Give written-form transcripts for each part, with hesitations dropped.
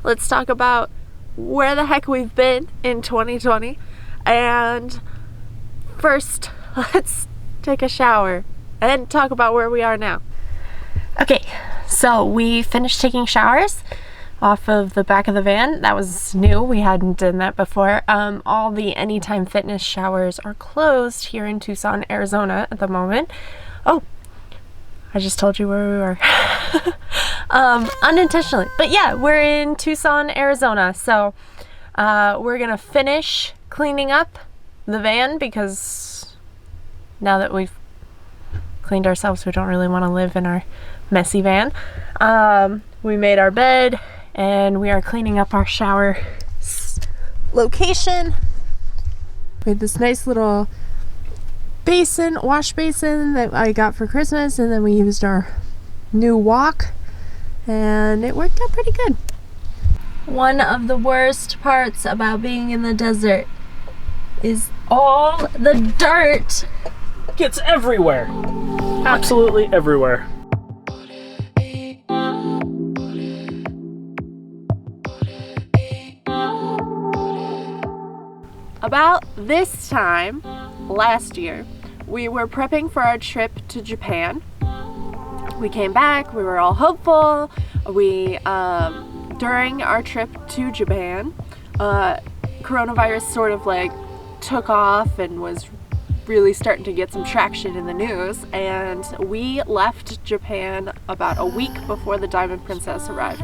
Let's talk about where the heck we've been in 2020. And first, let's take a shower and talk about where we are now. Okay, so we finished taking showers off of the back of the van. That was new. We hadn't done that before. All the Anytime Fitness showers are closed here in Tucson, Arizona at the moment. Oh, I just told you where we were. Unintentionally. But yeah, we're in Tucson, Arizona. So we're gonna finish cleaning up the van because now that we've cleaned ourselves, we don't really want to live in our messy van. We made our bed and we are cleaning up our shower location. We had this nice little wash basin that I got for Christmas, and then we used our new wok and it worked out pretty good. One of the worst parts about being in the desert is all the dirt. Gets everywhere. Absolutely everywhere. About this time last year, we were prepping for our trip to Japan. We came back, we were all hopeful. During our trip to Japan, coronavirus sort of like took off and was really starting to get some traction in the news, and we left Japan about a week before the Diamond Princess arrived.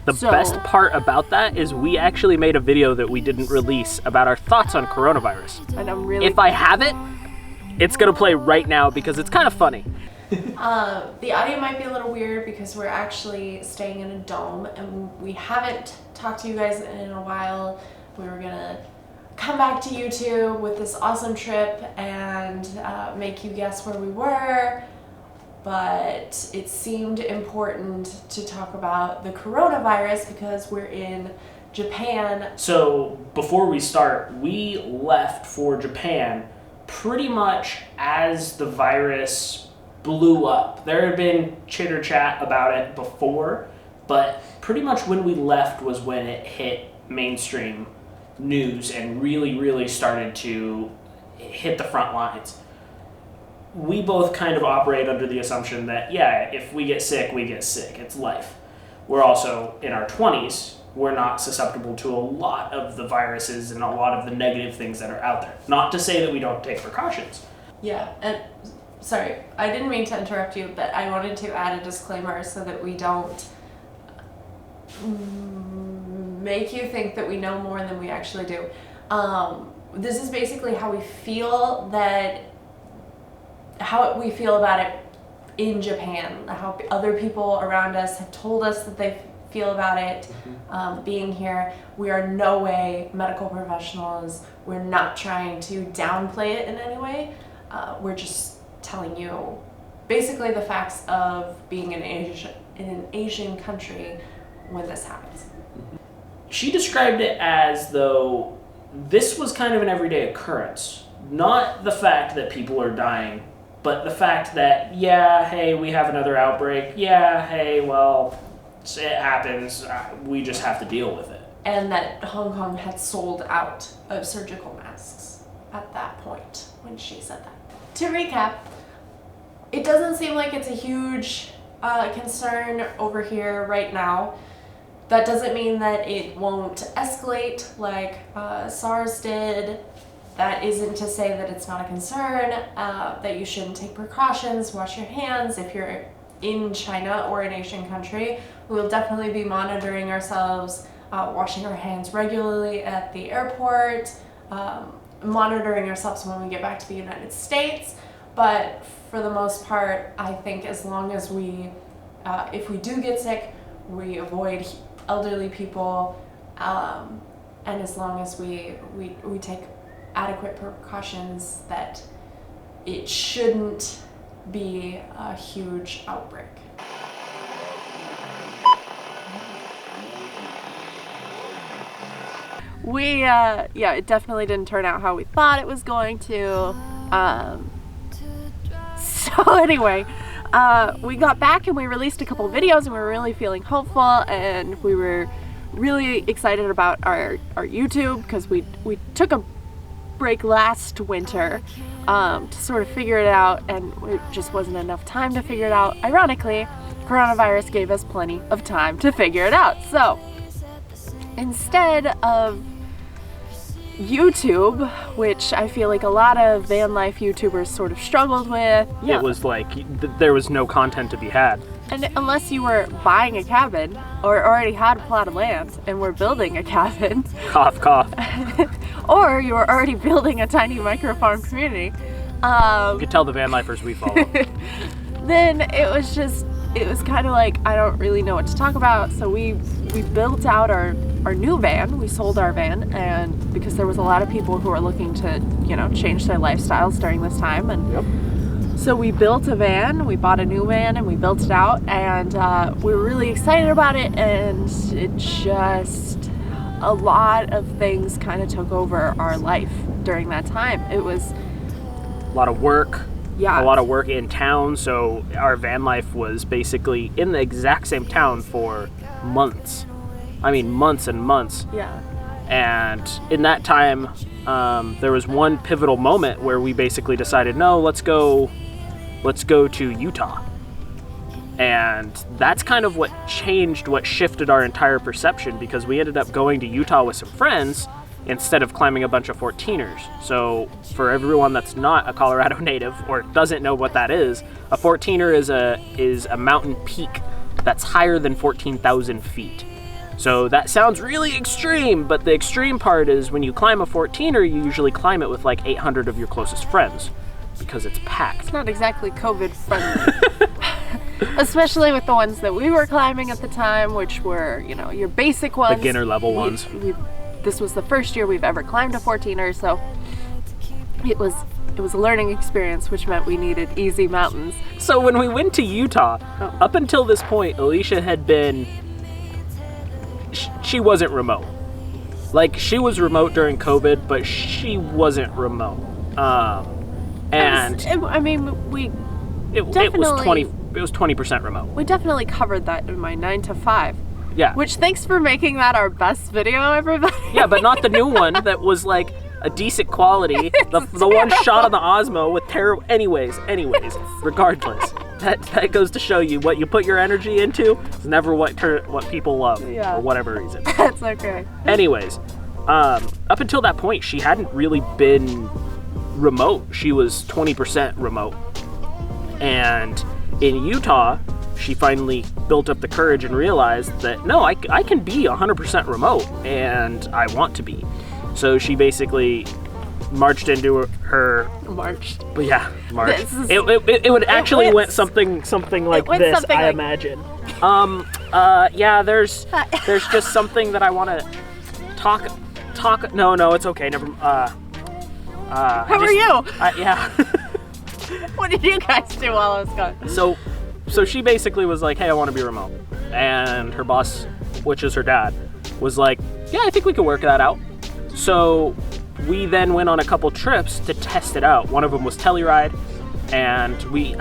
The best part about that is we actually made a video that we didn't release about our thoughts on coronavirus. And I'm really... If I have it, it's gonna play right now because it's kind of funny. The audio might be a little weird because we're actually staying in a dome and we haven't talked to you guys in a while. We were gonna come back to YouTube with this awesome trip and make you guess where we were, but it seemed important to talk about the coronavirus because we're in Japan. So before we start, we left for Japan pretty much as the virus blew up. There had been chitter chat about it before, but pretty much when we left was when it hit mainstream news and really started to hit the front lines. We both kind of operate under the assumption that, yeah, if we get sick, we get sick. It's life. We're also in our 20s. We're not susceptible to a lot of the viruses and a lot of the negative things that are out there. Not to say that we don't take precautions. Yeah, and sorry, I didn't mean to interrupt you, but I wanted to add a disclaimer so that we don't make you think that we know more than we actually do. This is basically how we feel about it in Japan, how other people around us have told us that they feel about it. Being here, we are no way medical professionals. We're not trying to downplay it in any way. We're just telling you basically the facts of being in an Asian country when this happens. She described it as though this was kind of an everyday occurrence. Not the fact that people are dying, but the fact that, yeah, hey, we have another outbreak. Yeah, hey, well, it happens. We just have to deal with it. And that Hong Kong had sold out of surgical masks at that point when she said that. To recap, it doesn't seem like it's a huge concern over here right now. That doesn't mean that it won't escalate like SARS did. That isn't to say that it's not a concern, that you shouldn't take precautions, wash your hands. If you're in China or an Asian country, we will definitely be monitoring ourselves, washing our hands regularly at the airport, monitoring ourselves when we get back to the United States. But for the most part, I think as long as if we do get sick, we avoid elderly people, and as long as we take adequate precautions, that it shouldn't be a huge outbreak. It definitely didn't turn out how we thought it was going to. So anyway, we got back and we released a couple videos and we were really feeling hopeful, and we were really excited about our YouTube because we took a break last winter to sort of figure it out, and it just wasn't enough time to figure it out. Ironically, coronavirus gave us plenty of time to figure it out. So instead of YouTube, which I feel like a lot of van life YouTubers sort of struggled with. Yeah. It was like there was no content to be had. And unless you were buying a cabin or already had a plot of land and were building a cabin. Cough, cough. Or you were already building a tiny micro farm community. You could tell the van lifers we follow. Then it was kind of like, I don't really know what to talk about. So we built out our new van. We sold our van, and because there was a lot of people who were looking to, change their lifestyles during this time. And Yep. so we built a van, we bought a new van, and we built it out, and we were really excited about it, and it just, a lot of things kind of took over our life during that time. It was A lot of work. Yeah. A lot of work in town, so our van life was basically in the exact same town for months. I mean, months and months. Yeah. And in that time, there was one pivotal moment where we basically decided, no, let's go to Utah. And that's kind of what shifted our entire perception, because we ended up going to Utah with some friends instead of climbing a bunch of 14ers. So for everyone that's not a Colorado native or doesn't know what that is, a 14er is a mountain peak that's higher than 14,000 feet. So that sounds really extreme, but the extreme part is when you climb a 14er, you usually climb it with like 800 of your closest friends because it's packed. It's not exactly COVID friendly. Especially with the ones that we were climbing at the time, which were, your basic ones. Beginner level ones. This was the first year we've ever climbed a 14er, so it was a learning experience, which meant we needed easy mountains. So when we went to Utah, up until this point, Alicia had been... She wasn't remote. Like, she was remote during COVID, but she wasn't remote. It was 20% remote. We definitely covered that in my 9 to 5. Yeah. Which, thanks for making that our best video, everybody. Yeah, but not the new one that was like a decent quality. The one shot on the Osmo with terrible. Anyways, regardless, that goes to show you what you put your energy into is never what people love for whatever reason. That's okay. Anyways, up until that point, she hadn't really been remote. She was 20% remote, and in Utah, she finally built up the courage and realized that, no, I can be 100% remote, and I want to be. So she basically marched into her... Marched. But yeah, marched. It would actually went something like this, something I like... imagine. Yeah, there's just something that I want to talk... No, it's okay, never... How are you? Yeah. What did you guys do while I was gone? So she basically was like, hey, I want to be remote. And her boss, which is her dad, was like, yeah, I think we could work that out. So we then went on a couple trips to test it out. One of them was Telluride, and we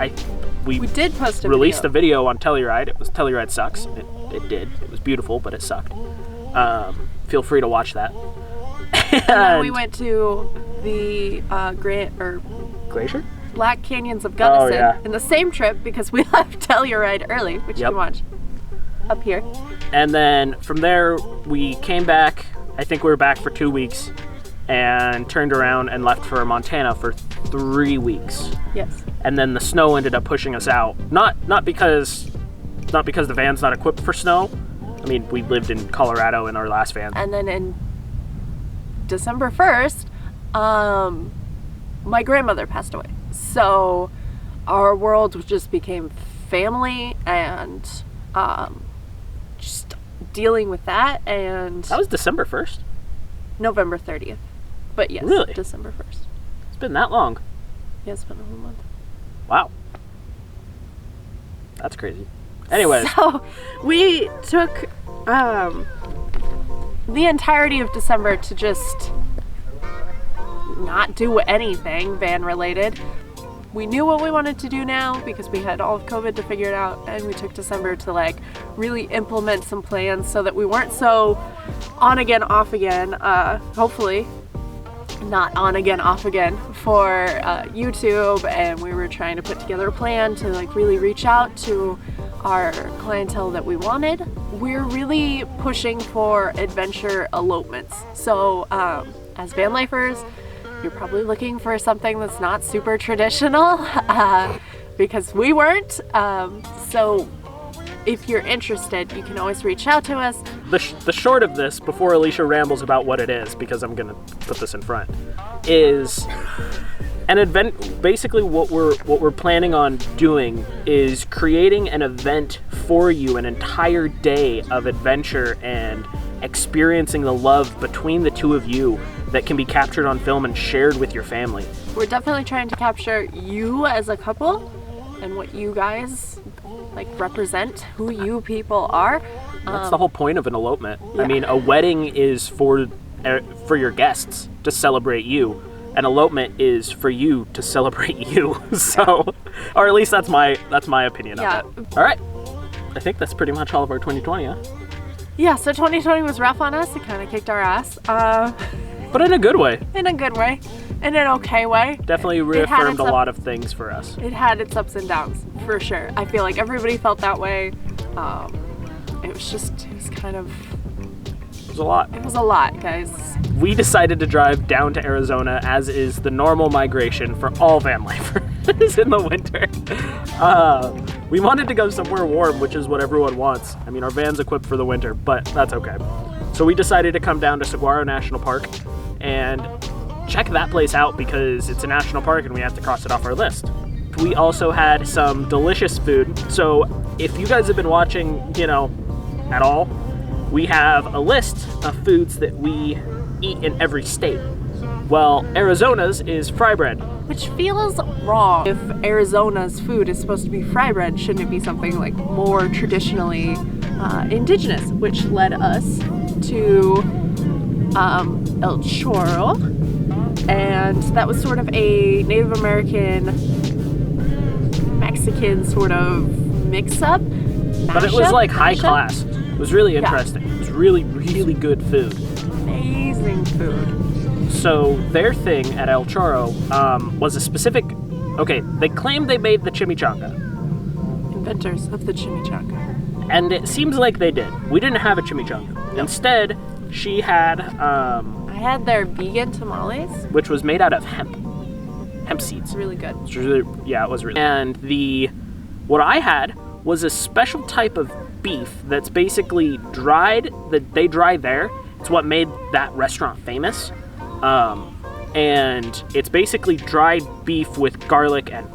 did post released a video on Telluride. It was Telluride Sucks. It did. It was beautiful, but it sucked. Feel free to watch that. And then we went to the Glacier? Black Canyons of Gunnison in the same trip because we left Telluride early, which you can watch up here. And then from there, we came back. I think we were back for 2 weeks and turned around and left for Montana for 3 weeks. Yes. And then the snow ended up pushing us out. Not because the van's not equipped for snow. I mean, we lived in Colorado in our last van. And then in December 1st, my grandmother passed away. So our world just became family and just dealing with that. And that was December 1st? November 30th. But yes, really? December 1st. It's been that long. Yeah, it's been a whole month. Wow. That's crazy. Anyways. So we took the entirety of December to just not do anything van related. we knew what we wanted to do now because we had all of COVID to figure it out, and we took December to like really implement some plans so that we weren't so on again, off again, hopefully not on again, off again for YouTube, and we were trying to put together a plan to like really reach out to our clientele that we wanted. We're really pushing for adventure elopements. So as van lifers, you're probably looking for something that's not super traditional because we weren't. So if you're interested, you can always reach out to us. The short of this, before Alicia rambles about what it is, because I'm gonna put this in front, is an event. Basically, what we're planning on doing is creating an event for you, an entire day of adventure and experiencing the love between the two of you that can be captured on film and shared with your family. We're definitely trying to capture you as a couple and what you guys like represent, who you people are. That's the whole point of an elopement. Yeah. I mean, a wedding is for your guests to celebrate you. An elopement is for you to celebrate you. So, or at least that's my opinion of it. All right, I think that's pretty much all of our 2020, huh? Yeah, so 2020 was rough on us. It kind of kicked our ass. But in a good way. In a good way. In an okay way. Definitely reaffirmed a lot of things for us. It had its ups and downs, for sure. I feel like everybody felt that way. It was kind of... It was a lot. It was a lot, guys. We decided to drive down to Arizona, as is the normal migration for all van lifers in the winter. We wanted to go somewhere warm, which is what everyone wants. I mean, our van's equipped for the winter, but that's okay. So we decided to come down to Saguaro National Park and check that place out because it's a national park and we have to cross it off our list. We also had some delicious food. So if you guys have been watching, at all, we have a list of foods that we eat in every state. Well, Arizona's is fry bread. Which feels wrong. If Arizona's food is supposed to be fry bread, shouldn't it be something like more traditionally indigenous? Which led us to El Chorro, and that was sort of a Native American Mexican sort of mix-up. But it was like high class. It was really interesting. Yeah. It was really, really good food. Amazing food. So their thing at El Chorro was a specific... Okay, they claimed they made the chimichanga. Inventors of the chimichanga. And it seems like they did. We didn't have a chimichanga. Nope. Instead, she had... I had their vegan tamales. Which was made out of hemp. Hemp seeds. It's really good. It was really... And what I had was a special type of beef that's basically dried, that they dry there. It's what made that restaurant famous. And it's basically dried beef with garlic and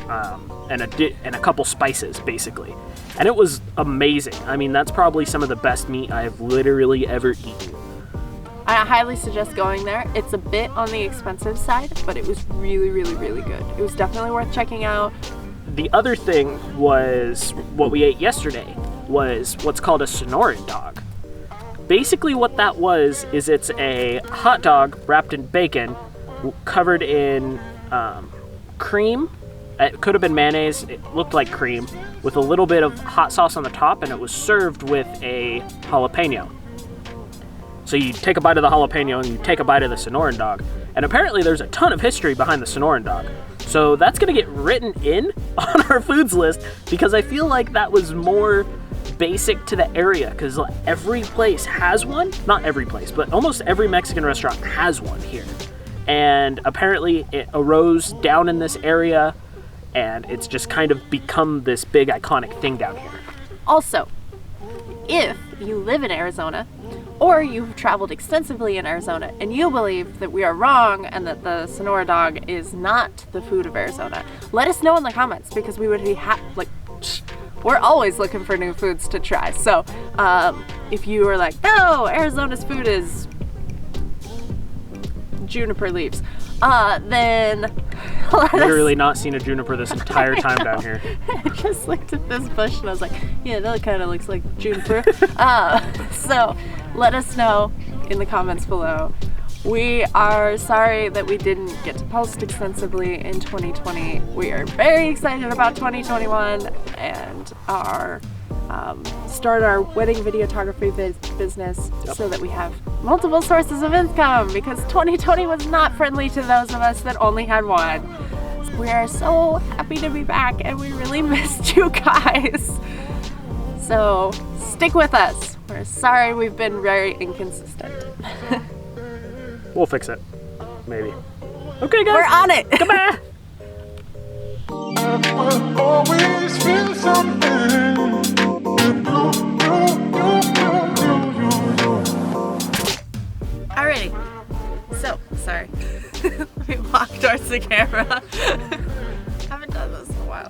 a couple spices, basically. And it was amazing. I mean, that's probably some of the best meat I've literally ever eaten. I highly suggest going there. It's a bit on the expensive side, but it was really, really, really good. It was definitely worth checking out. The other thing was, what we ate yesterday was what's called a Sonoran dog. Basically what that was is it's a hot dog wrapped in bacon, covered in cream. It could have been mayonnaise. It looked like cream, with a little bit of hot sauce on the top, and it was served with a jalapeno. So you take a bite of the jalapeno and you take a bite of the Sonoran dog. And apparently there's a ton of history behind the Sonoran dog. So that's going to get written in on our foods list, because I feel like that was more basic to the area, because every place has one. Not every place, but almost every Mexican restaurant has one here. And apparently it arose down in this area, and it's just kind of become this big iconic thing down here. Also, if you live in Arizona, or you've traveled extensively in Arizona and you believe that we are wrong and that the Sonora dog is not the food of Arizona, let us know in the comments, because we would be we're always looking for new foods to try. So if you are like, no, Arizona's food is juniper leaves, then literally not seen a juniper this entire time down here. I just looked at this bush and I was like, yeah, that kind of looks like juniper. So let us know in the comments below We are sorry that we didn't get to post extensively in 2020. We are very excited about 2021 and our start our wedding videography business so that we have multiple sources of income, because 2020 was not friendly to those of us that only had one. We are so happy to be back and we really missed you guys. So stick with us. We're sorry we've been very inconsistent. We'll fix it. Maybe. Okay, guys. We're on it. Goodbye. Always feel something. Alrighty. So, sorry. We walked towards the camera. Haven't done this in a while.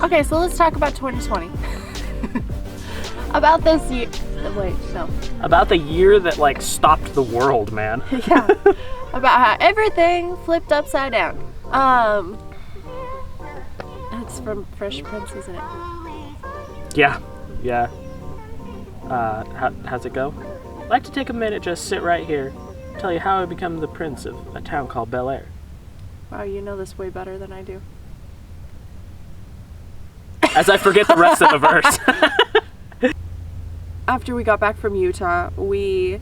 Okay, so let's talk about 2020. About this year. Wait, no. About the year that like stopped the world, man. Yeah. About how everything flipped upside down. It's from Fresh Prince, isn't it? Yeah. How's it go? I'd like to take a minute, just sit right here, tell you how I become the prince of a town called Bel Air. Wow, you know this way better than I do. As I forget the rest of the verse. After we got back from Utah, we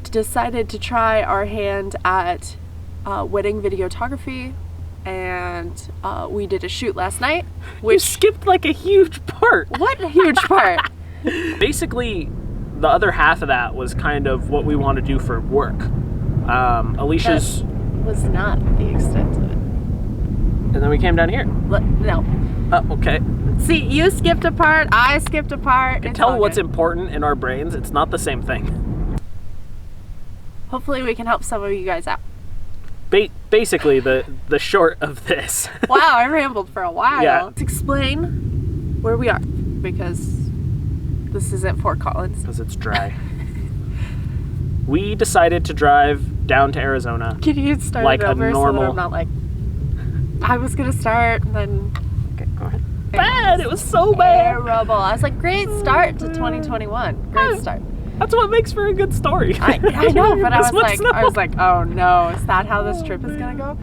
decided to try our hand at wedding videography, and we did a shoot last night. We skipped like a huge part. What huge part? Basically, the other half of that was kind of what we want to do for work. Alicia's... That was not the extent of it. And then we came down here. No. Oh, okay. See, you skipped a part, I skipped a part. You can tell what's important in our brains. It's not the same thing. Hopefully we can help some of you guys out. Basically, the short of this. Wow, I rambled for a while. Yeah. Let's explain where we are, because this isn't Fort Collins. Because it's dry. We decided to drive down to Arizona. Can you start like it over a normal... so that I'm not like... I was going to start, and then... Okay, go ahead. Bad! It was so bad! Terrible. I was like, great start to 2021. Great start. That's what makes for a good story. I know, but I This was one's like, oh no, is that how this trip is going to go?